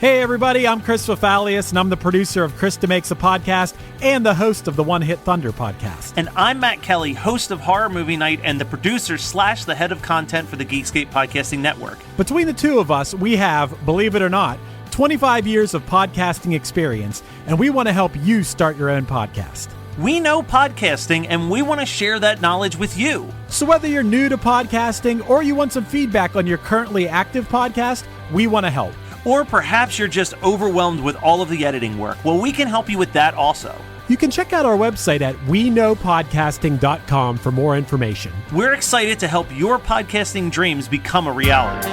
Hey everybody, I'm Chris Fafalius, and I'm the producer of Krista Makes a Podcast and the host of the One Hit Thunder podcast. And I'm Matt Kelly, host of Horror Movie Night and the producer / the head of content for the Geekscape Podcasting Network. Between the two of us, we have, believe it or not, 25 years of podcasting experience, and we want to help you start your own podcast. We know podcasting, and we want to share that knowledge with you. So whether you're new to podcasting or you want some feedback on your currently active podcast, we want to help. Or perhaps you're just overwhelmed with all of the editing work. Well, we can help you with that also. You can check out our website at weknowpodcasting.com for more information. We're excited to help your podcasting dreams become a reality.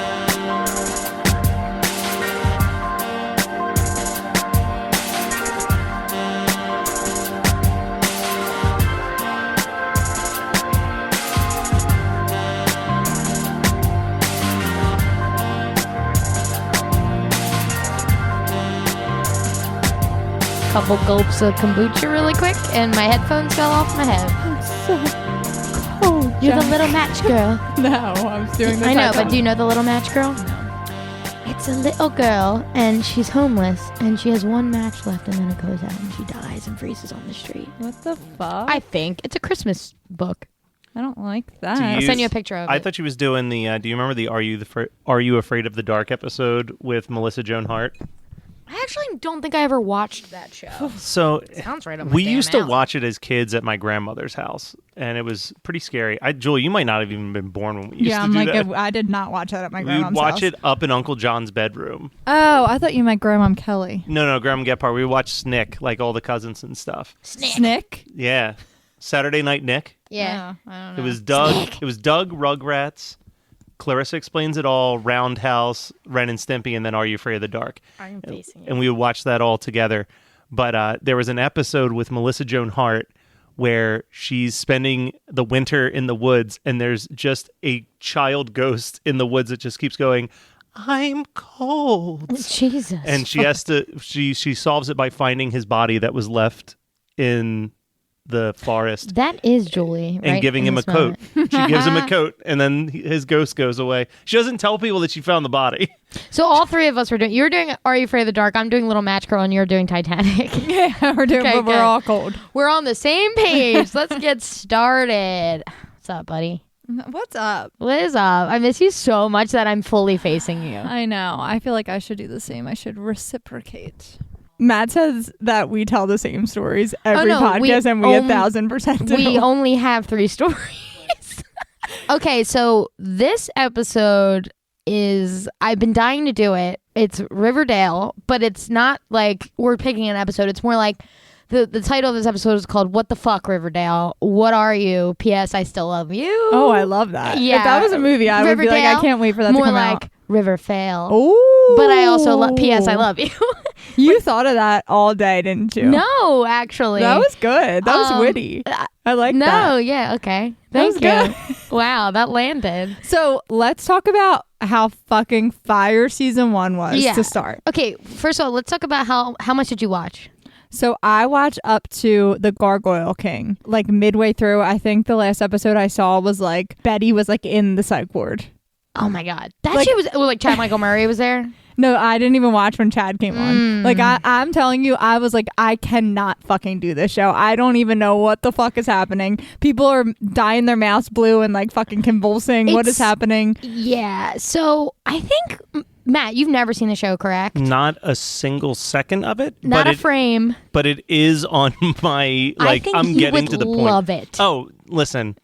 Couple gulps of kombucha really quick, and my headphones fell off my head. I'm so cold. You're the little match girl. No, I was doing this. I know, but do you know the little match girl? No. It's a little girl, and she's homeless, and she has one match left, and then it goes out, and she dies and freezes on the street. What the fuck? I think. It's a Christmas book. I don't like that. I'll send you a picture of it. I thought she was doing the, do you remember the Are You Afraid of the Dark episode with Melissa Joan Hart? I actually don't think I ever watched that show. So Sounds right on my we damn used to alley. watch it as kids at my grandmother's house, and it was pretty scary. Julie, you might not have even been born when we used to do that. I did not watch that at my We'd grandma's watch house. it up in Uncle John's bedroom. Oh, I thought you meant Grandma Kelly. No, Grandma Gephardt. We would watch Snick, like all the cousins and stuff. Snick? Yeah. Saturday Night Nick. Yeah. Oh, I don't know. It was Doug. Snick. It was Doug, Rugrats, Clarissa Explains It All, Roundhouse, Ren and Stimpy, and then Are You Afraid of the Dark? I'm facing And we would watch that all together. But there was an episode with Melissa Joan Hart where she's spending the winter in the woods, and there's just a child ghost in the woods that just keeps going, I'm cold. Jesus. And she has to, she solves it by finding his body that was left in the forest. That is Julie, And right giving in him a this coat. moment. She gives him a coat, and then his ghost goes away. She doesn't tell people that she found the body. So all three of us were doing. You were doing Are You Afraid of the Dark? I'm doing Little Match Girl, and you're doing Titanic. Yeah, we're doing, Okay, but we're good. all cold. We're on the same page. Let's get started. What's up, buddy? What's up? What is up? I miss you so much that I'm fully facing you. I know. I feel like I should do the same. I should reciprocate. Matt says that we tell the same stories every podcast, and we 1,000% do. We only have 3 stories. Okay, so this episode is, I've been dying to do it. It's Riverdale, but it's not like we're picking an episode. It's more like the title of this episode is called What the Fuck, Riverdale? What Are You? P.S. I Still Love You. Oh, I love that. Yeah. If that was a movie, I would be like, I can't wait for that more to come like out. RiverFail. Oh. But I also P.S. I love you. You thought of that all day, didn't you? No, actually. That was good. That was witty. I like that. No, yeah, okay. That was Thank you. Wow, that landed. So let's talk about how fucking fire season 1 was to start. Okay, first of all, let's talk about how much did you watch? So I watched up to the Gargoyle King. Like midway through, I think the last episode I saw was like Betty was like in the psych ward. Oh my God. That shit was like Chad Michael Murray was there? No, I didn't even watch when Chad came on. Like, I'm telling you, I was like, I cannot fucking do this show. I don't even know what the fuck is happening. People are dyeing their mouths blue and like fucking convulsing. What is happening? Yeah. So I think, Matt, you've never seen the show, correct? Not a single second of it. Not a frame. But it is on my, like, I think I'm getting to the point. love it. Oh, listen.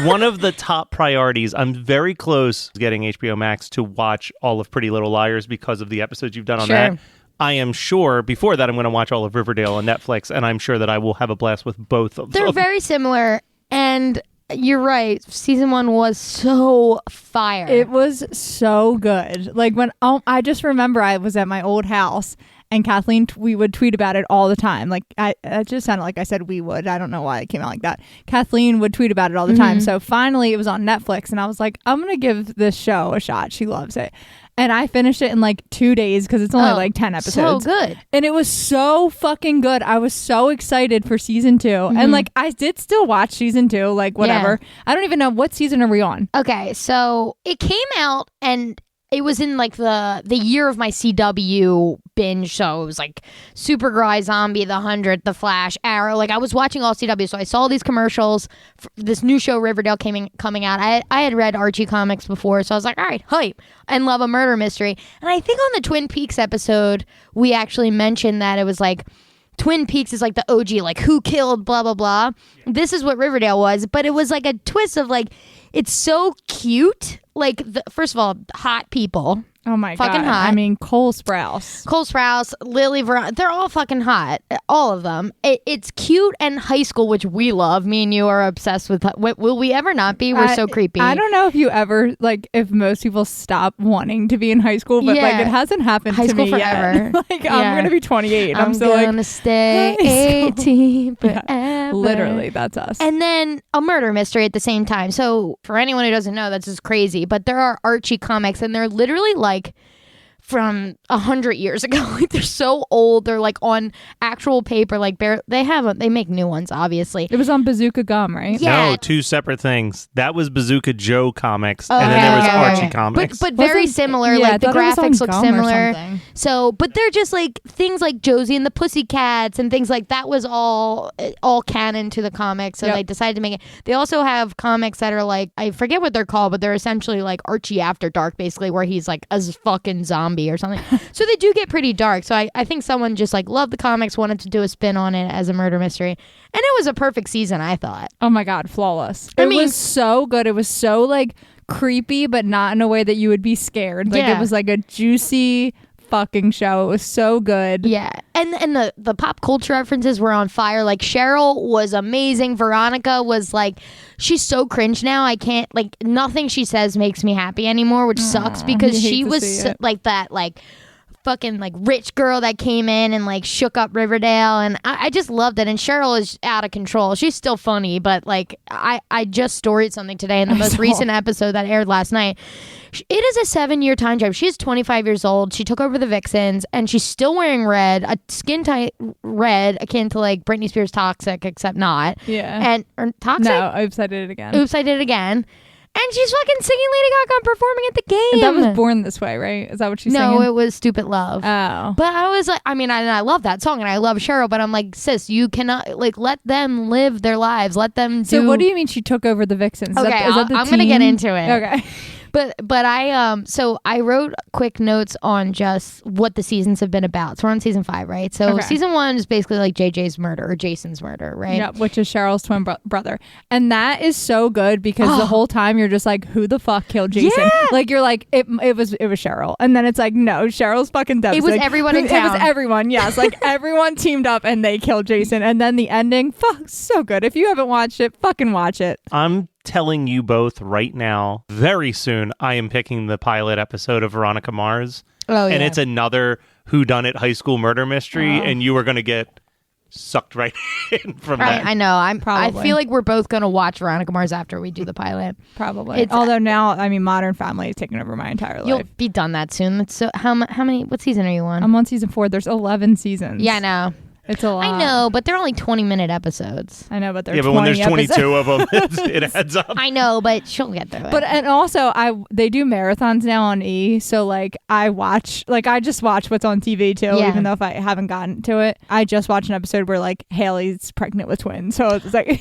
One of the top priorities, I'm very close to getting HBO Max to watch all of Pretty Little Liars because of the episodes you've done on that. I am sure before that I'm going to watch all of Riverdale on Netflix, and I'm sure that I will have a blast with both of them. They're very similar, and you're right. Season 1 was so fire. It was so good. Like when I just remember I was at my old house and Kathleen, we would tweet about it all the time. Like it just sounded like I said we would. I don't know why it came out like that. Kathleen would tweet about it all the time. So finally it was on Netflix and I was like, I'm going to give this show a shot. She loves it. And I finished it in like 2 days because it's only like 10 episodes. So good. And it was so fucking good. I was so excited for season 2. And like I did still watch season 2, like whatever. I don't even know what season are we on. Okay, so it came out and it was in like the year of my CW binge, so it was like Supergirl, Zombie, The 100, The Flash, Arrow. Like I was watching all CW, so I saw these commercials for this new show Riverdale coming out. I had read Archie comics before, so I was like, all right, hype, and love a murder mystery. And I think on the Twin Peaks episode, we actually mentioned that it was like Twin Peaks is like the OG, like who killed blah blah blah. This is what Riverdale was, but it was like a twist of like, it's so cute. Like, first of all, hot people. Oh my fucking God. hot. I mean, Cole Sprouse, Lily, they're all fucking hot. All of them. It's cute and high school, which we love. Me and you are obsessed with. Will we ever not be? We're so creepy. I don't know if you ever, like, if most people stop wanting to be in high school, but like it hasn't happened high to school me forever. yet. Like, I'm going to be 28. I'm still gonna like, stay 18 forever. Yeah, literally, that's us. And then a murder mystery at the same time. So for anyone who doesn't know, that's just crazy. But there are Archie comics, and they're literally like from 100 years ago. Like they're so old. They're like on actual paper. Like they make new ones, obviously. It was on Bazooka Gum, right? Yeah. No, two separate things. That was Bazooka Joe comics, and then there was Archie comics. But very similar. Yeah, like the I thought it was on graphics look Gum or similar. something. So, but they're just like things like Josie and the Pussycats and things like that was all canon to the comics. So they decided to make it. They also have comics that are like, I forget what they're called, but they're essentially like Archie After Dark, basically, where he's like a fucking zombie or something. So they do get pretty dark. So I think someone just like loved the comics, wanted to do a spin on it as a murder mystery. And it was a perfect season, I thought. Oh my God, flawless. I It mean, was so good. It was so like creepy, but not in a way that you would be scared. Like it was like a juicy fucking show. It was so good. Yeah. And the pop culture references were on fire. Like Cheryl was amazing. Veronica was like, she's so cringe now. I can't, like, nothing she says makes me happy anymore, which sucks because she was like that, like, fucking like rich girl that came in and like shook up Riverdale, and I just loved it. And Cheryl is out of control. She's still funny, but like I just storied something today in the most recent episode that aired last night. It is a 7-year time jump. She's 25 years old. She took over the Vixens, and she's still wearing red, a skin tight red, akin to like Britney Spears' Toxic, except not. Yeah. Or Toxic? No, Oops, I Did It Again. Oops, I Did It Again. And she's fucking singing Lady Gaga performing at the game. That was Born This Way, right? Is that what she's singing? No, it was Stupid Love. Oh. But I was like, I mean, I love that song and I love Cheryl, but I'm like, sis, you cannot, like, let them live their lives. Let them do. So what do you mean she took over the Vixens? Okay, is that the I'm going to get into it. Okay. But I wrote quick notes on just what the seasons have been about. So we're on season 5, right? So season 1 is basically like JJ's murder or Jason's murder, right? Yeah, which is Cheryl's twin brother. And that is so good because the whole time you're just like, who the fuck killed Jason? Yeah. Like you're like, it was Cheryl. And then it's like, no, Cheryl's fucking dead. It was everyone in town. It was everyone, yes. Like everyone teamed up and they killed Jason. And then the ending, fuck, so good. If you haven't watched it, fucking watch it. I'm telling you both right now, very soon, I am picking the pilot episode of Veronica Mars. Oh, yeah. And it's another whodunit high school murder mystery, and you are going to get sucked right in from that. I know. I Probably. feel like we're both going to watch Veronica Mars after we do the pilot. Probably. Although now, I mean, Modern Family has taken over my entire life. You'll be done that soon. That's so how many? What season are you on? I'm on season 4. There's 11 seasons. Yeah, I know. It's a lot. I know, but they're only 20-minute episodes. I know, but they're but when there's 22 22 of them, it adds up. I know, but she'll get through it. But and also they do marathons now on E, so like I just watch what's on TV too, even though if I haven't gotten to it. I just watched an episode where like Haley's pregnant with twins, so it's like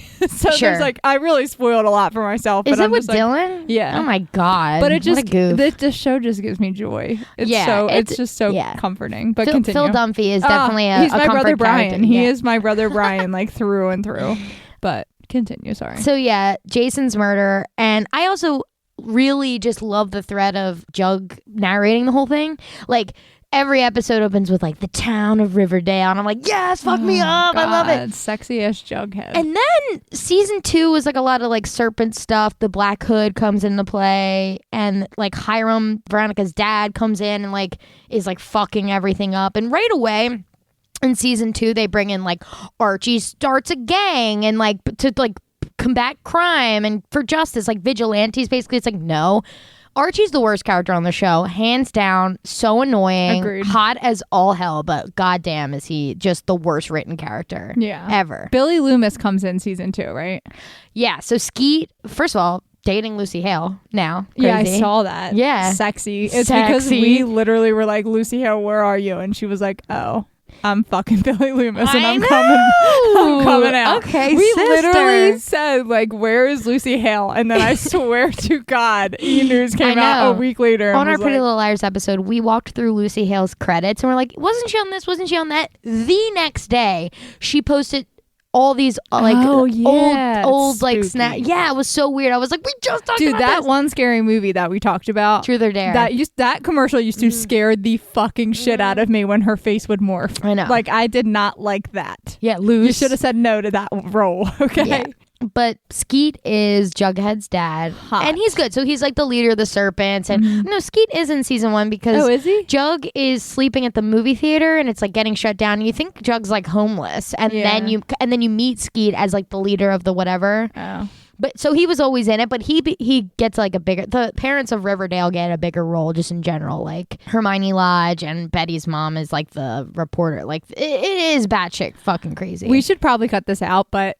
there's like I really spoiled a lot for myself. Is but it I'm with just Dylan? Yeah. Oh my god. But it just what a goof. this show just gives me joy. It's just so comforting. But continue. Phil Dunphy is definitely he's my comfort brother Brian. character. He is my brother Brian, like through and through. But continue, sorry. So yeah, Jason's murder, and I also really just love the thread of Jug narrating the whole thing. Like every episode opens with like the town of Riverdale, and I'm like, yes, fuck me up. God, I love it. Sexy ass Jughead. And then season 2 was like a lot of like serpent stuff. The Black Hood comes into play, and like Hiram, Veronica's dad, comes in and like is like fucking everything up. And right away in season 2, they bring in like Archie starts a gang and like to like combat crime and for justice, like vigilantes. Basically, it's like no. Archie's the worst character on the show, hands down. So annoying, Agreed. Hot as all hell, but goddamn is he just the worst written character ever. Billy Loomis comes in season 2, right? Yeah, so Skeet, first of all, dating Lucy Hale now. Yeah, I Crazy. saw that. Yeah. Sexy. It's Sexy. because we literally were like, Lucy Hale, where are you? And she was like, oh, I'm fucking Billy Loomis and I'm coming out. Okay, we sister. literally said, like, where is Lucy Hale? And then I swear to God, E-News came out a week later. On our Pretty Little Liars episode, we walked through Lucy Hale's credits and we're like, wasn't she on this? Wasn't she on that? The next day, she posted all these old like snap. Yeah, it was so weird. I was like, we just talked about that this. one scary movie that we talked about. Truth or Dare. That commercial used to scare the fucking shit out of me when her face would morph. I know. Like, I did not like that. Yeah, loose. You should have said no to that role. Okay. Yeah. But Skeet is Jughead's dad. Hot. And he's good. So he's like the leader of the Serpents. And no, Skeet is in season 1 because is he? Jug is sleeping at the movie theater and it's like getting shut down. You think Jug's like homeless. And then you meet Skeet as like the leader of the whatever. Oh. But so he was always in it, but he gets like the parents of Riverdale get a bigger role just in general. Like Hermione Lodge and Betty's mom is like the reporter. Like it is batshit fucking crazy. We should probably cut this out, but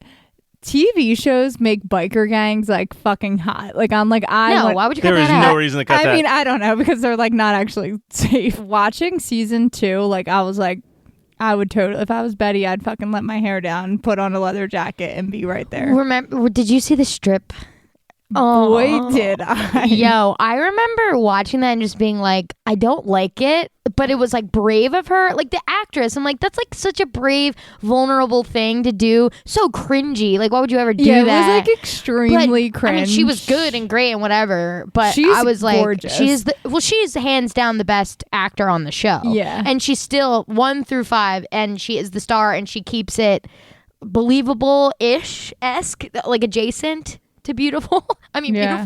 TV shows make biker gangs like fucking hot. Like I'm like, why would you cut There is that no out? reason to cut that. I mean, I don't know, because they're like not actually safe. Watching season 2, like I was like, I would totally, if I was Betty, I'd fucking let my hair down, put on a leather jacket and be right there. Remember, did you see the strip? Boy, did I. Yo, I remember watching that and just being like, I don't like it, but it was like brave of her. Like the actress, I'm like, that's like such a brave, vulnerable thing to do. So cringy. Like, why would you ever do that? Yeah, it was like extremely cringe. I mean, she was good and great and whatever, but She's I was like, gorgeous. she's hands down the best actor on the show. Yeah. And she's still 1 through 5, and she is the star, and she keeps it believable-ish-esque, like adjacent to beautiful. I mean, Yeah.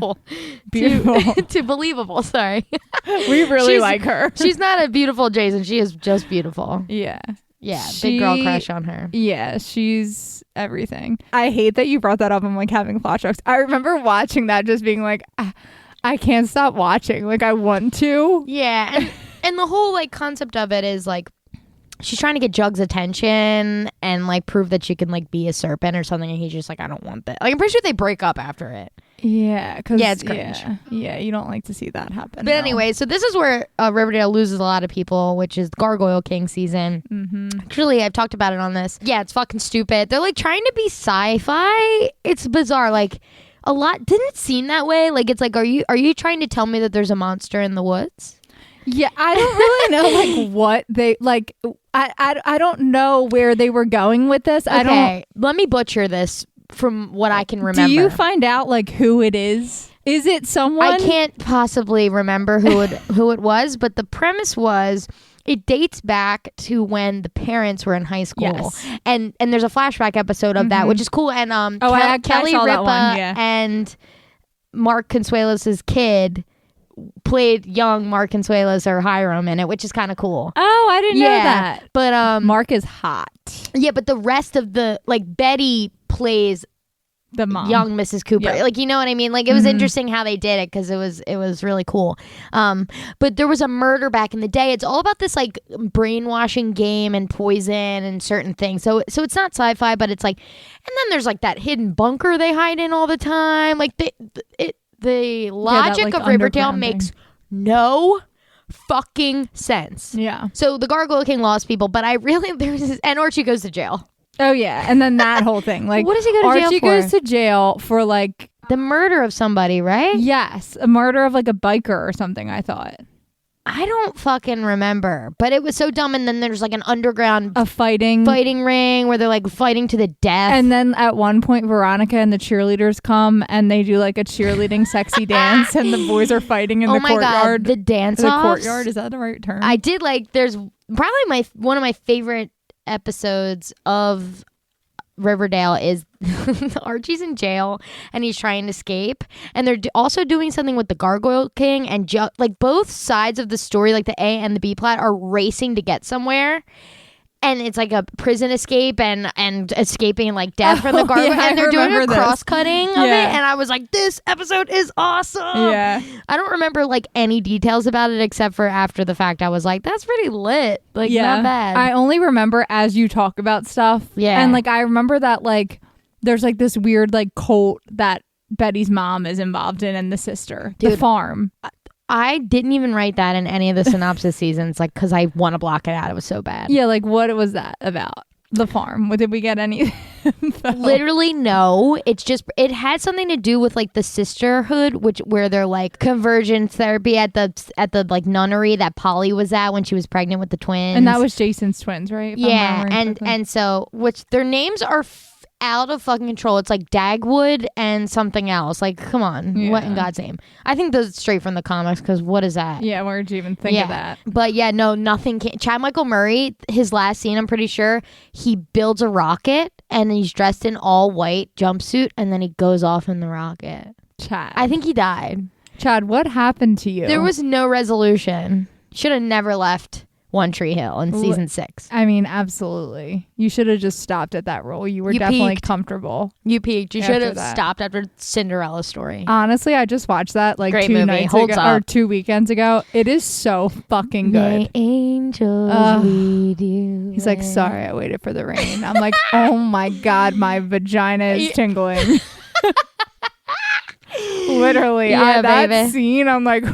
beautiful. To believable, sorry. We really like her. She's not a beautiful Jason. She is just beautiful. Yeah. Yeah, big girl crush on her. Yeah, she's everything. I hate that you brought that up. I'm like having flashbacks. I remember watching that, just being like, I can't stop watching. Like, I want to. Yeah, and the whole like concept of it is like, she's trying to get Jug's attention and like prove that she can like be a serpent or something, and he's just like, I don't want that. Like, I'm pretty sure they break up after it. Yeah, it's cringe. Yeah, you don't like to see that happen. But anyway, so this is where Riverdale loses a lot of people, which is Gargoyle King season. Mm-hmm. Actually, I've talked about it on this. Yeah, it's fucking stupid. They're like trying to be sci-fi. It's bizarre. Like a lot didn't it seem that way. Like it's like, are you trying to tell me that there's a monster in the woods? Yeah, I don't really know like what they like. I don't know where they were going with this. Okay, let me butcher this from what I can remember. Do you find out like who it is? Is it someone? I can't possibly remember who it was, but the premise was it dates back to when the parents were in high school. Yes. And there's a flashback episode of that, which is cool. And Kelly saw that Ripa one, yeah. and Mark Consuelos' kid played young Mark Consuelos or Hiram in it, which is kind of cool. Oh, I didn't know that. But Mark is hot. Yeah, but the rest of the like Betty plays the mom, young Mrs. Cooper. Yep. Like, you know what I mean? Like, it was interesting how they did it because it was really cool. But there was a murder back in the day. It's all about this like brainwashing game and poison and certain things. So it's not sci-fi, but it's like, and then there's like that hidden bunker they hide in all the time. Like the logic of Riverdale makes no fucking sense. Yeah. So the Gargoyle King lost people, but and Archie goes to jail. Oh yeah, and then that whole thing. Like, what does he go to jail Archie for? goes to jail for like the murder of somebody, right? Yes, a murder of like a biker or something. I thought. I don't fucking remember, but it was so dumb. And then there's like an underground fighting ring where they're like fighting to the death. And then at one point, Veronica and the cheerleaders come and they do like a cheerleading sexy dance, and the boys are fighting in the courtyard. God, the dance the offs? courtyard, is that the right term? I did like. There's probably one of my favorite episodes of Riverdale is Archie's in jail and he's trying to escape, and they're also doing something with the Gargoyle King, and like both sides of the story, like the A and the B plot, are racing to get somewhere. And it's like a prison escape and escaping like death from the Gargoyle. Yeah, and they're doing a this. cross-cutting of it. And I was like, this episode is awesome. Yeah. I don't remember like any details about it except for after the fact. I was like, that's pretty lit. Like, not bad. I only remember as you talk about stuff. Yeah. And like, I remember that like, there's like this weird like cult that Betty's mom is involved in and the sister. Dude, the farm. I didn't even write that in any of the synopsis seasons, like, because I want to block it out. It was so bad. Yeah, like what was that about? The farm. Did we get any info? Literally no. It's just it had something to do with like the sisterhood, where they're like convergence therapy at the like nunnery that Polly was at when she was pregnant with the twins. And that was Jason's twins, right? Yeah, and so which their names are out of fucking control. It's like Dagwood and something else. Like, come on, what in God's name? I think those straight from the comics, because what is that? Yeah, where'd you even think of that? But yeah, no, nothing. Chad Michael Murray, his last scene, I'm pretty sure he builds a rocket and he's dressed in all white jumpsuit, and then he goes off in the rocket. Chad, I think he died. Chad, what happened to you? There was no resolution. Should have never left One Tree Hill in season 6. I mean, absolutely. You should have just stopped at that role. You were definitely comfortable. You peaked. You should have that. stopped after Cinderella's story. Honestly, I just watched that like Great 2 movie. nights Holds ago up. or 2 weekends ago. It is so fucking good. May angels lead you. He's like, sorry, I waited for the rain. I'm like, oh my God, my vagina is tingling. Literally. That baby. scene, I'm like,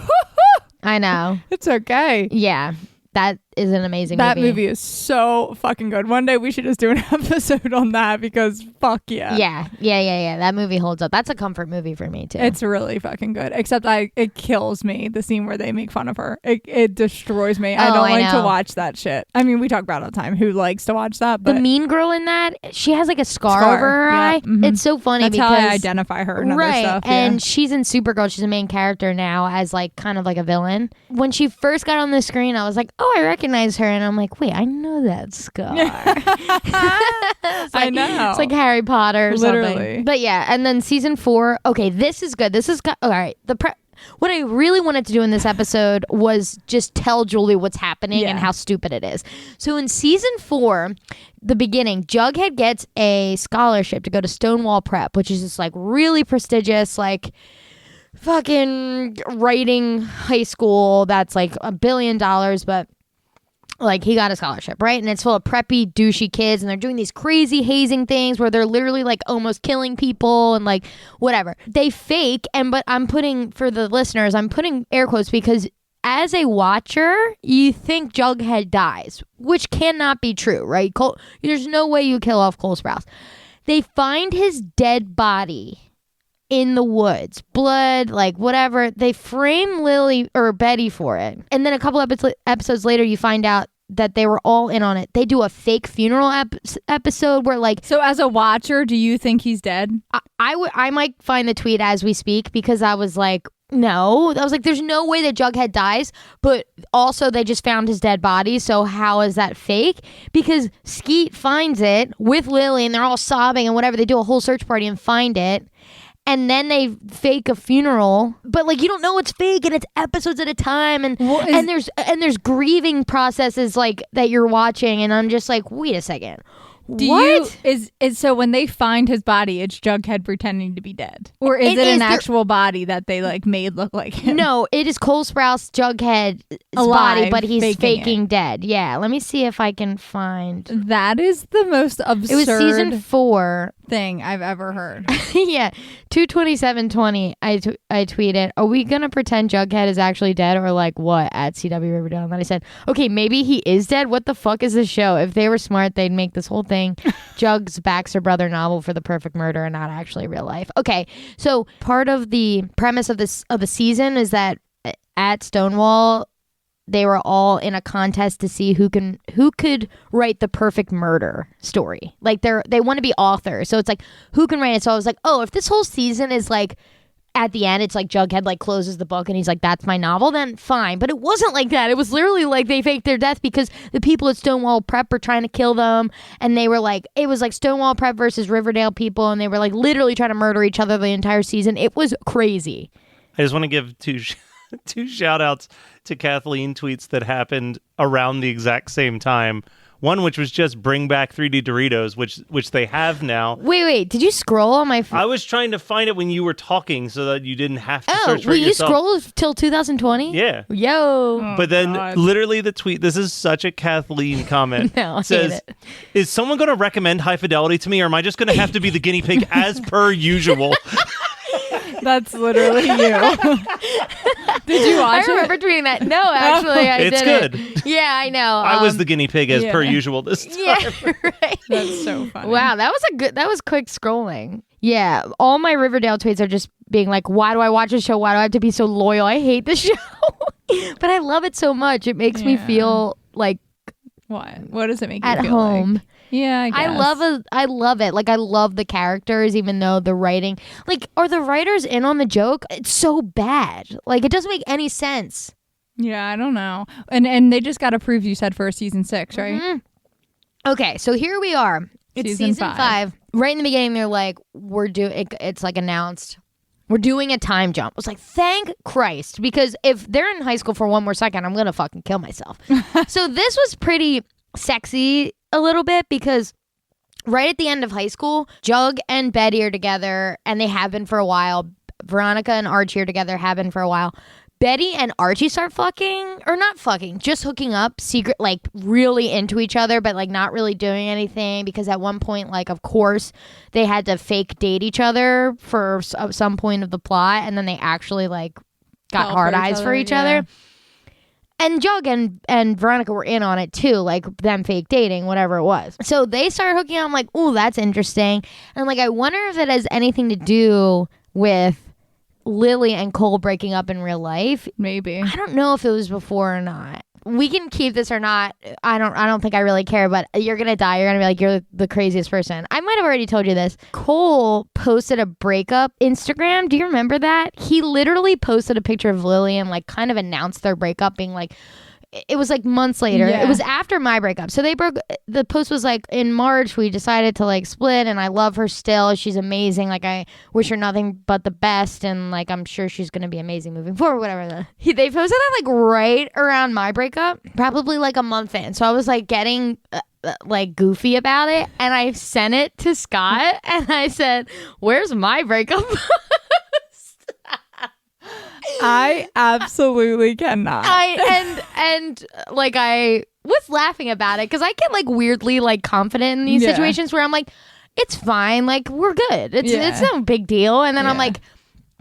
I know. it's okay. Yeah. That is an amazing That movie is so fucking good. One day we should just do an episode on that because fuck yeah. Yeah. That movie holds up. That's a comfort movie for me too. It's really fucking good. Except it kills me, the scene where they make fun of her. It destroys me. I don't like to watch that shit. I mean, we talk about it all the time. Who likes to watch that? But the mean girl in that, she has like a scar over her eye. Mm-hmm. It's so funny. That's because how I identify her and other stuff. Yeah. And she's in Supergirl. She's a main character now as like kind of like a villain. When she first got on the screen, I was like, oh, I recognize her. And I'm like, wait, I know that scar. I know. It's like Harry Potter or Literally. something. But yeah, and then season 4. Okay, this is good. All right. What I really wanted to do in this episode was just tell Julie what's happening and how stupid it is. So in season 4, the beginning, Jughead gets a scholarship to go to Stonewall Prep, which is just like really prestigious, like fucking writing high school that's like $1 billion, but like he got a scholarship, right? And it's full of preppy, douchey kids, and they're doing these crazy hazing things where they're literally like almost killing people and like whatever. They fake, but I'm putting, for the listeners, I'm putting air quotes because as a watcher, you think Jughead dies, which cannot be true, right? There's no way you kill off Cole Sprouse. They find his dead body in the woods, blood, like whatever. They frame Lily or Betty for it, and then a couple episodes later you find out that they were all in on it. They do a fake funeral episode where like, so as a watcher, do you think he's dead? I might find the tweet as we speak, because I was like, no, I was like, there's no way that Jughead dies, but also they just found his dead body, so how is that fake? Because Skeet finds it with Lily and they're all sobbing and whatever. They do a whole search party and find it. And then they fake a funeral, but like you don't know it's fake, and it's episodes at a time, and there's grieving processes like that you're watching, and I'm just like, wait a second, Is so when they find his body, it's Jughead pretending to be dead, or is it an actual body that they like made look like him? No, it is Cole Sprouse Jughead's body, but he's faking dead. Yeah, let me see if I can find. That is the most absurd. It was season 4 thing I've ever heard. Yeah, 2/27/20. I tweeted, "Are we gonna pretend Jughead is actually dead, or like what?" At CW Riverdale, and then I said, "Okay, maybe he is dead. What the fuck is this show? If they were smart, they'd make this whole thing Jug's Baxter brother novel for the perfect murder and not actually real life." Okay, so part of the premise of the season is that at Stonewall, they were all in a contest to see who could write the perfect murder story. Like they want to be authors, so it's like who can write it. So I was like, oh, if this whole season is like at the end, it's like Jughead like closes the book and he's like, that's my novel, then fine. But it wasn't like that. It was literally like they faked their death because the people at Stonewall Prep were trying to kill them, and they were like, it was like Stonewall Prep versus Riverdale people, and they were like literally trying to murder each other the entire season. It was crazy. I just want to give two shout outs to Kathleen tweets that happened around the exact same time. One which was just bring back 3D Doritos, which they have now. Wait, did you scroll on my phone? I was trying to find it when you were talking so that you didn't have to search for it yourself. You scroll till 2020? Yeah. Yo. But then literally the tweet, this is such a Kathleen comment, no, says, is someone going to recommend High Fidelity to me, or am I just going to have to be the guinea pig as per usual? That's literally you. Did you watch it? I remember tweeting that. No, actually, I it's didn't. good. Yeah, I know. I was the guinea pig as per usual this time. Yeah, right. That's so funny. Wow, that was quick scrolling. Yeah, all my Riverdale tweets are just being like, why do I watch this show? Why do I have to be so loyal? I hate this show. But I love it so much. It makes me feel like what does it make you at feel home? Like? Yeah, I guess. I love it. Like, I love the characters, even though the writing, like, are the writers in on the joke? It's so bad. Like, it doesn't make any sense. Yeah, I don't know. And they just got approved, you said, for season 6, right? Mm-hmm. Okay, so here we are. It's season 5. Right in the beginning, they're like, it's like announced, we're doing a time jump. I was like, thank Christ, because if they're in high school for one more second, I'm going to fucking kill myself. So this was pretty sexy a little bit, because right at the end of high school, Jug and Betty are together, and they have been for a while. Veronica and Archie are together, have been for a while. Betty and Archie start fucking, or not fucking, just hooking up, secret, like really into each other, but like not really doing anything, because at one point, like, of course, they had to fake date each other for some point of the plot, and then they actually like got hard eyes for each other. And Jug and Veronica were in on it too, like them fake dating, whatever it was. So they started hooking up. I'm like, ooh, that's interesting. And like, I wonder if it has anything to do with Lily and Cole breaking up in real life. Maybe. I don't know if it was before or not. We can keep this or not. I don't think I really care, but you're going to die. You're going to be like, you're the craziest person. I might have already told you this. Cole posted a breakup Instagram. Do you remember that? He literally posted a picture of Lily and like kind of announced their breakup, being like, it was like months later. Yeah. It was after my breakup. So the post was like, in March, we decided to like split, and I love her still. She's amazing. Like, I wish her nothing but the best. And like, I'm sure she's going to be amazing moving forward, whatever. They posted that like right around my breakup, probably like a month in. So I was like getting like goofy about it. And I sent it to Scott and I said, where's my breakup? I absolutely cannot. And like, I was laughing about it because I get like weirdly like confident in these situations where I'm like, it's fine, like we're good, it's no big deal. And then I'm like,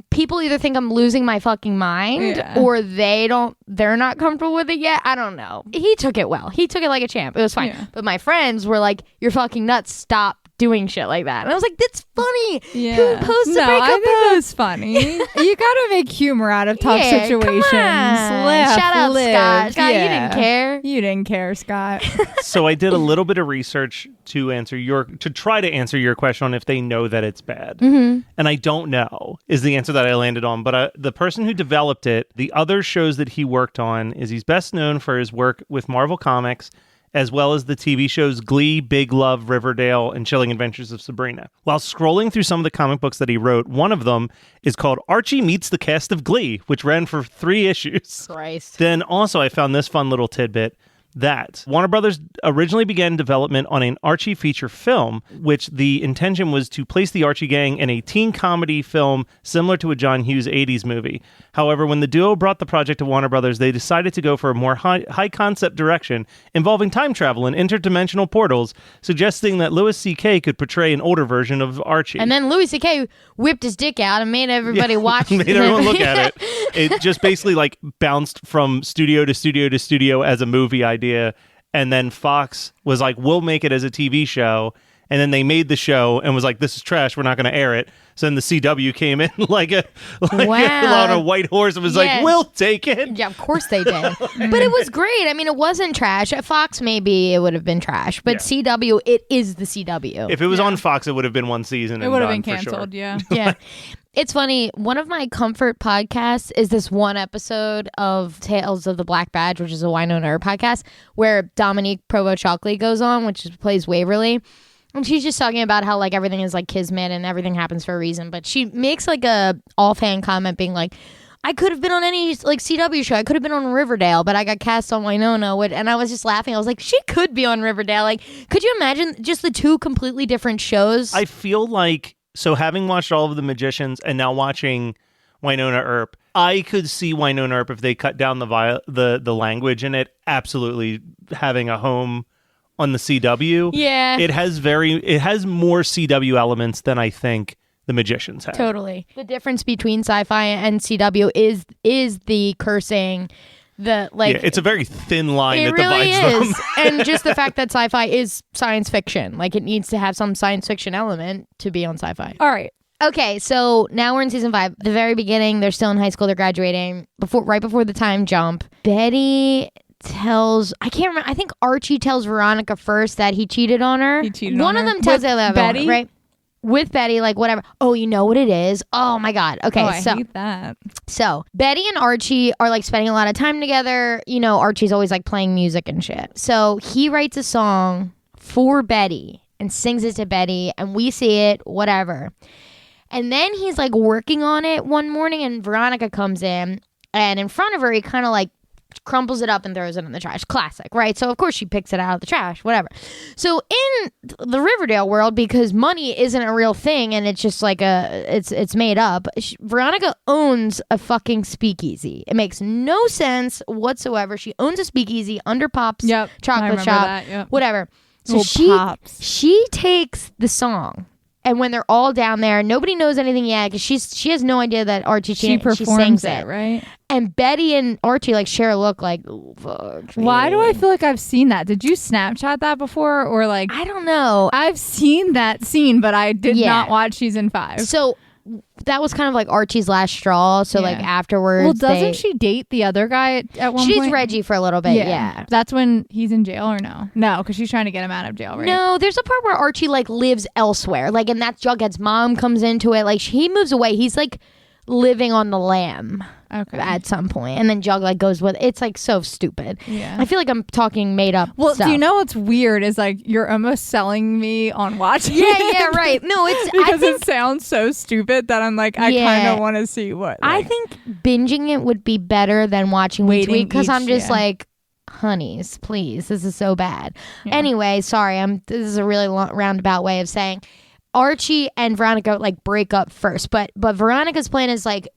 people either think I'm losing my fucking mind or they're not comfortable with it yet. I don't know. He took it well. He took it like a champ. It was fine. But my friends were like, you're fucking nuts, stop doing shit like that. And I was like, that's funny. Yeah. Who posts a breakup I think it was funny. You gotta make humor out of tough situations. Come on. Laugh, Shout out live. Scott. You didn't care. You didn't care, Scott. So I did a little bit of research to try to answer your question on if they know that it's bad. Mm-hmm. And I don't know is the answer that I landed on. But the person who developed it, the other shows that he worked on, is he's best known for his work with Marvel Comics, as well as the TV shows Glee, Big Love, Riverdale, and Chilling Adventures of Sabrina. While scrolling through some of the comic books that he wrote, one of them is called Archie Meets the Cast of Glee, which ran for 3 issues. Christ. Then also I found this fun little tidbit that Warner Brothers originally began development on an Archie feature film, which the intention was to place the Archie gang in a teen comedy film similar to a John Hughes 80s movie. However, when the duo brought the project to Warner Brothers, they decided to go for a more high concept direction involving time travel and interdimensional portals, suggesting that Louis C.K. could portray an older version of Archie. And then Louis C.K. whipped his dick out and made everybody watch made everyone look at it. It just basically like bounced from studio to studio to studio as a movie idea. And then Fox was like, we'll make it as a TV show. And then they made the show and was like, this is trash, we're not going to air it. So then the CW came in like on a white horse and was like, we'll take it. Yeah, of course they did. But it was great. I mean, it wasn't trash. At Fox, maybe it would have been trash. But CW, it is the CW. If it was on Fox, it would have been one season. It would have been canceled, sure. Yeah. It's funny. One of my comfort podcasts is this one episode of Tales of the Black Badge, which is a Winona Earp podcast, where Dominique Provo-Chocolate goes on, plays Waverly. And she's just talking about how like everything is like kismet and everything happens for a reason. But she makes like a offhand comment being like, I could have been on any like CW show. I could have been on Riverdale, but I got cast on Winona. And I was just laughing. I was like, she could be on Riverdale. Like, could you imagine just the two completely different shows? I feel like, so having watched all of The Magicians and now watching Winona Earp, I could see Winona Earp, if they cut down the language in it, absolutely having a home on the CW. Yeah. It has more CW elements than I think the magicians have. Totally. The difference between sci-fi and CW is the cursing. It's a very thin line that really divides them. And just the fact that sci-fi is science fiction. Like, it needs to have some science fiction element to be on sci-fi. All right. Okay, so now we're in season 5. The very beginning, they're still in high school. They're graduating. Right before the time jump, Betty tells, I can't remember, I think Archie tells Veronica first that he cheated on her. He cheated One on of her? them tells With the other Betty? one, right? With Betty, like, whatever. Oh, you know what it is? Oh my God. Okay, I hate that. So Betty and Archie are like spending a lot of time together. You know, Archie's always like playing music and shit. So he writes a song for Betty and sings it to Betty, and we see it, whatever. And then he's like working on it one morning, and Veronica comes in, and in front of her, he kind of like crumples it up and throws it in the trash. Classic, right? So of course she picks it out of the trash, whatever. So in the Riverdale world, because money isn't a real thing and it's just like it's made up, Veronica owns a fucking speakeasy. It makes no sense whatsoever. She owns a speakeasy under Pop's chocolate shop, whatever. So she takes the song. And when they're all down there, nobody knows anything yet because she has no idea that Archie she sings it, right? And Betty and Archie like share a look like, oh, fuck. Why do I feel like I've seen that? Did you Snapchat that before, or like? I don't know. I've seen that scene, but I did not watch season 5. So that was kind of like Archie's last straw. So like afterwards, well, doesn't she date the other guy at one point? She's Reggie for a little bit. Yeah. That's when he's in jail, or no? No, because she's trying to get him out of jail, right? No, there's a part where Archie like lives elsewhere. Like, and that's Jughead's mom comes into it. Like, he moves away. He's like living on the lam at some point, and then Jug like goes with it's like so stupid. I feel like I'm talking made up stuff. Do you know what's weird is like you're almost selling me on watching it. Right. No, it's because it sounds so stupid that I'm like I kind of want to see what I think binging it would be better than watching week to week, because I'm just like, honeys, please, this is so bad. Anyway, sorry, this is a really roundabout way of saying Archie and Veronica like break up first, but Veronica's plan is like,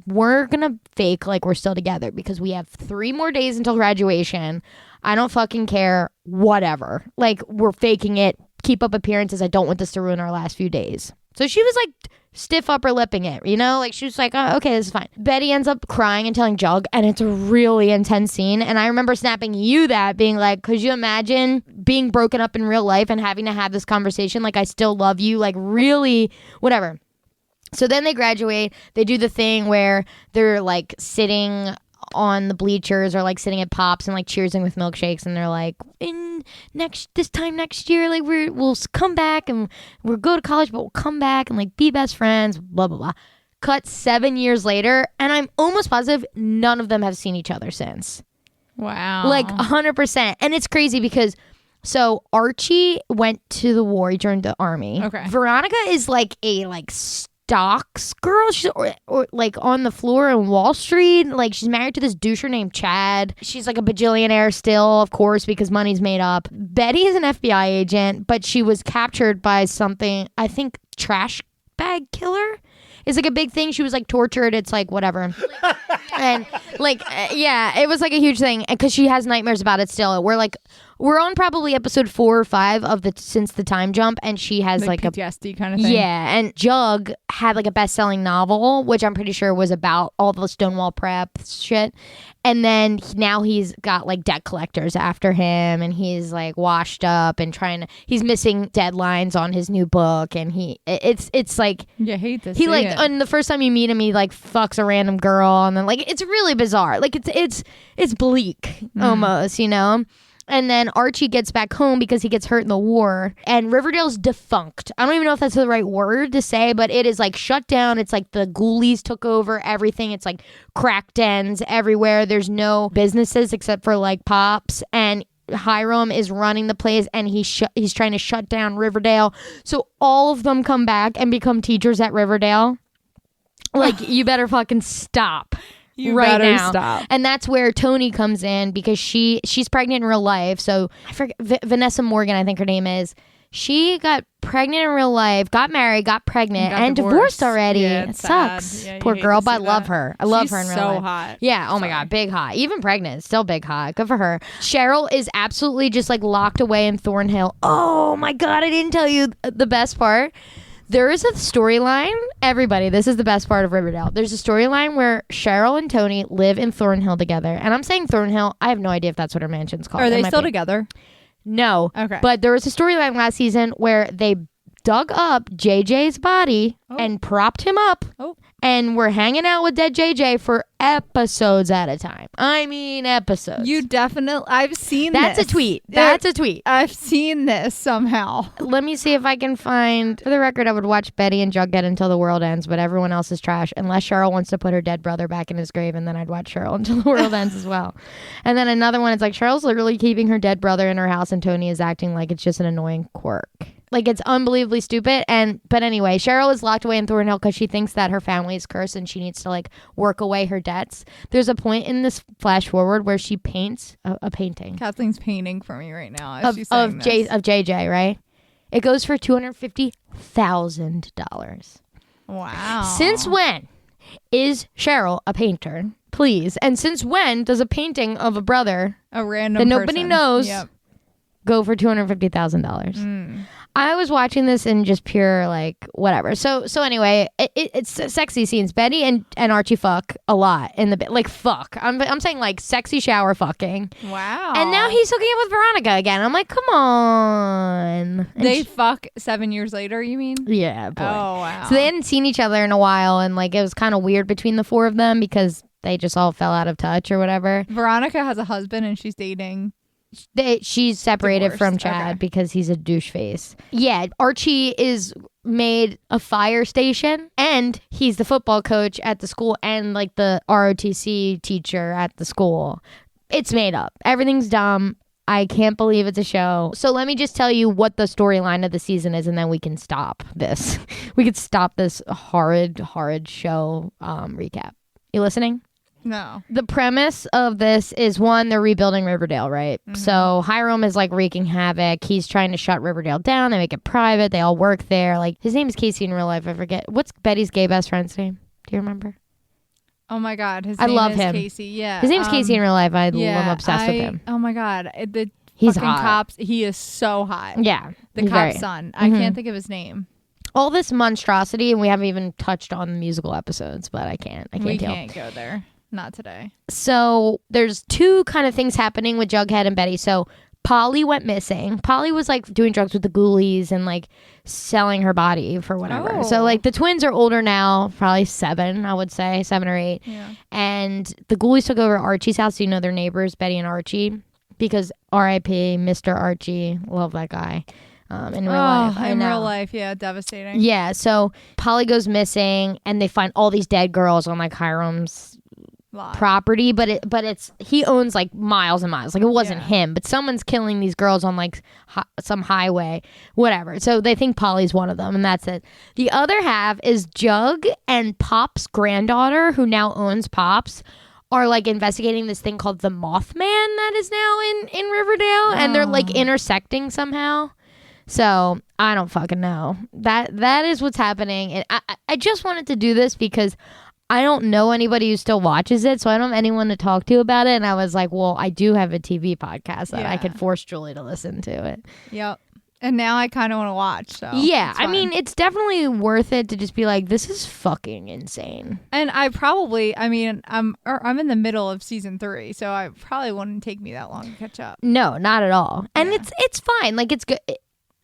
we're gonna fake like we're still together because we have 3 more days until graduation. I don't fucking care, whatever. Like, we're faking it, keep up appearances. I don't want this to ruin our last few days. So she was like stiff upper lipping it, you know, like she was like, oh, okay, this is fine. Betty ends up crying and telling Jug, and it's a really intense scene. And I remember snapping you that, being like, could you imagine being broken up in real life and having to have this conversation? Like, I still love you, like, really, whatever. So then they graduate. They do the thing where they're like sitting on the bleachers or like sitting at Pops and like cheersing with milkshakes, and they're like, this time next year, like we'll come back and we'll go to college, but we'll come back and like be best friends, blah blah blah. Cut 7 years later, and I'm almost positive none of them have seen each other since. Wow. Like 100%. And it's crazy because so Archie went to the war, he joined the army. Okay. Veronica is like a stocks girl. She's or like on the floor in Wall Street. Like, she's married to this doucher named Chad. She's like a bajillionaire still, of course, because money's made up. Betty is an FBI agent, but she was captured by something, I think trash bag killer is like a big thing. She was like tortured. It's like whatever. And like, it was like a huge thing because she has nightmares about it still. We're on probably episode 4 or 5 of since the time jump, and she has like a PTSD kind of thing. Yeah, and Jug had like a best-selling novel, which I'm pretty sure was about all the Stonewall prep shit. And then now he's got like debt collectors after him, and he's like washed up and he's missing deadlines on his new book, and it's like you hate this. He like and the first time you meet him, he like fucks a random girl, and then like it's really bizarre. Like it's bleak almost, you know. And then Archie gets back home because he gets hurt in the war. And Riverdale's defunct. I don't even know if that's the right word to say, but it is like shut down. It's like the ghoulies took over everything. It's like crack dens everywhere. There's no businesses except for like Pops. And Hiram is running the place, and he's trying to shut down Riverdale. So all of them come back and become teachers at Riverdale. Like, you better fucking stop. You right better now. stop. And that's where Tony comes in because she's pregnant in real life. So I forget, Vanessa Morgan, I think her name is. She got pregnant in real life, got married, got pregnant, and divorced already. Yeah, it sad. sucks. Yeah, Poor girl, but I love her. I love her in real life. She's so hot. Yeah, oh my God, big hot. Even pregnant, still big hot. Good for her. Cheryl is absolutely just like locked away in Thornhill. Oh my God, I didn't tell you the best part. There is a storyline. Everybody, this is the best part of Riverdale. There's a storyline where Cheryl and Tony live in Thornhill together. And I'm saying Thornhill. I have no idea if that's what her mansion's called. Are they still together? No. Okay. But there was a storyline last season where they dug up JJ's body and propped him up. And we're hanging out with dead JJ for episodes at a time. I mean, episodes. You definitely... I've seen That's this. a tweet. That's a tweet. I've seen this somehow. Let me see if I can find... For the record, I would watch Betty and Jughead until the world ends, but everyone else is trash, unless Cheryl wants to put her dead brother back in his grave, and then I'd watch Cheryl until the world ends as well. And then another one, it's like Cheryl's literally keeping her dead brother in her house, and Tony is acting like it's just an annoying quirk. Like, it's unbelievably stupid. But anyway, Cheryl is locked away in Thornhill because she thinks that her family is cursed and she needs to, like, work away her debts. There's a point in this flash forward where she paints a painting. Kathleen's painting for me right now. Of JJ, right? It goes for $250,000. Wow. Since when is Cheryl a painter? Please. And since when does a painting of a brother a random that nobody person knows go for $250,000? I was watching this in just pure, like, whatever. So anyway, it's sexy scenes. Betty and Archie fuck a lot in the bit. Like, fuck. I'm saying, like, sexy shower fucking. Wow. And now he's hooking up with Veronica again. I'm like, come on. And they fuck 7 years later, you mean? Yeah, boy. Oh, wow. So they hadn't seen each other in a while, and, like, it was kind of weird between the four of them because they just all fell out of touch or whatever. Veronica has a husband, and she's dating... She's separated from Chad because he's a douche face. Yeah, Archie is made a fire station, and he's the football coach at the school and, like, the ROTC teacher at the school. It's made up. Everything's dumb. I can't believe it's a show. So let me just tell you what the storyline of the season is, and then we can stop this. We could stop this horrid show recap. You listening? No. The premise of this is, one, they're rebuilding Riverdale, right? Mm-hmm. So Hiram is, like, wreaking havoc. He's trying to shut Riverdale down. They make it private. They all work there. Like, his name is Casey in real life. I forget. What's Betty's gay best friend's name? Do you remember? Oh, my God. I love is him. Casey. Yeah. His name's Casey in real life. I'm obsessed with him. Oh, my God. He's fucking hot. Cops. He is so hot. Yeah. The cop's son. I can't think of his name. All this monstrosity, and we haven't even touched on the musical episodes, but I can't We deal. can't go there. Not today. So there's two kind of things happening with Jughead and Betty. So Polly went missing. Polly was, like, doing drugs with the ghoulies and, like, selling her body for whatever. Oh. So, like, the twins are older now, probably 7, I would say, 7 or 8. Yeah. And the ghoulies took over Archie's house. You know, their neighbors, Betty and Archie, because R.I.P. Mr. Archie. Love that guy. In real life. In real life, yeah, devastating. Yeah, so Polly goes missing, and they find all these dead girls on, like, Hiram's property, but it's he owns, like, miles and miles. Like, it wasn't him, but someone's killing these girls on, like, some highway, whatever. So they think Polly's one of them, and that's it. The other half is Jug and Pop's granddaughter, who now owns Pop's, are, like, investigating this thing called the Mothman that is now in Riverdale, and they're, like, intersecting somehow. So I don't fucking know. That is what's happening, and I just wanted to do this because I don't know anybody who still watches it, so I don't have anyone to talk to about it. And I was like, well, I do have a TV podcast that I could force Julie to listen to it. Yep. And now I kind of want to watch. So yeah, I mean, it's definitely worth it to just be like, this is fucking insane. And I'm in the middle of season 3, so I probably wouldn't take me that long to catch up. No, not at all. And it's fine. Like, it's good.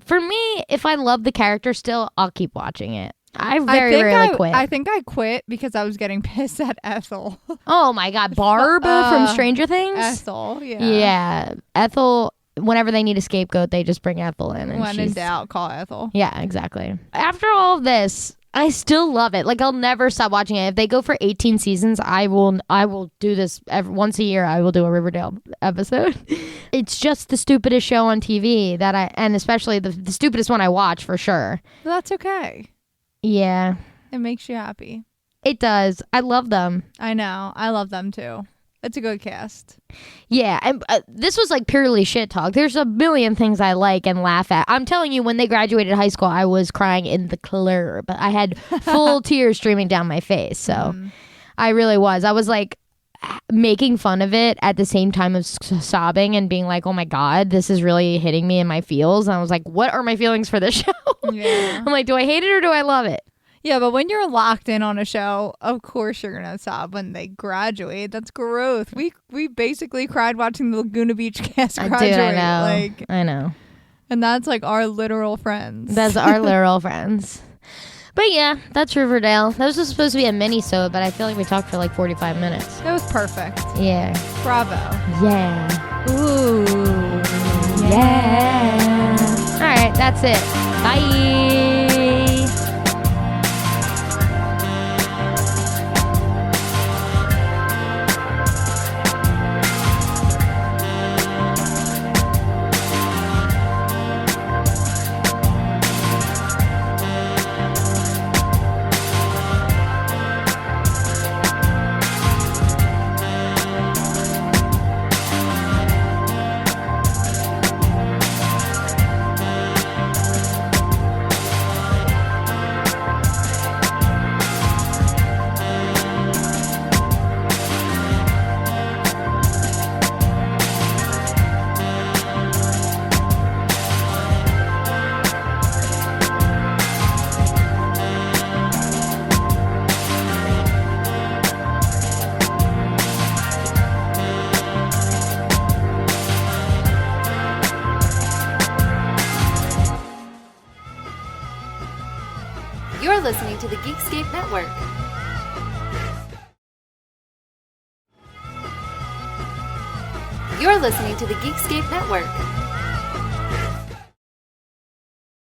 For me, if I love the character still, I'll keep watching it. I rarely quit. I think I quit because I was getting pissed at Ethel. Oh my God. Barb from Stranger Things? Ethel, yeah. Yeah. Ethel, whenever they need a scapegoat, they just bring Ethel in. And when in doubt, call Ethel. Yeah, exactly. After all of this, I still love it. Like, I'll never stop watching it. If they go for 18 seasons, I will do this once a year. I will do a Riverdale episode. It's just the stupidest show on TV and especially the stupidest one I watch for sure. Well, that's okay. Yeah. It makes you happy. It does. I love them. I know. I love them too. It's a good cast. Yeah. And this was, like, purely shit talk. There's a million things I like and laugh at. I'm telling you, when they graduated high school, I was crying in the club. I had full tears streaming down my face. So I really was. I was like, making fun of it at the same time of sobbing and being like, oh my God, this is really hitting me in my feels. And I was like, what are my feelings for this show? Yeah. I'm like, do I hate it or do I love it? Yeah, but when you're locked in on a show, of course you're gonna sob when they graduate. That's growth. We basically cried watching the Laguna Beach cast graduate. Dude, I know. Like, I know. and that's like our literal friends. That's our literal friends. But yeah, that's Riverdale. That was just supposed to be a mini-sode, but I feel like we talked for like 45 minutes. That was perfect. Yeah. Bravo. Yeah. Ooh. Yeah. All right, that's it. Bye. You're listening to the Geekscape Network. You're listening to the Geekscape Network.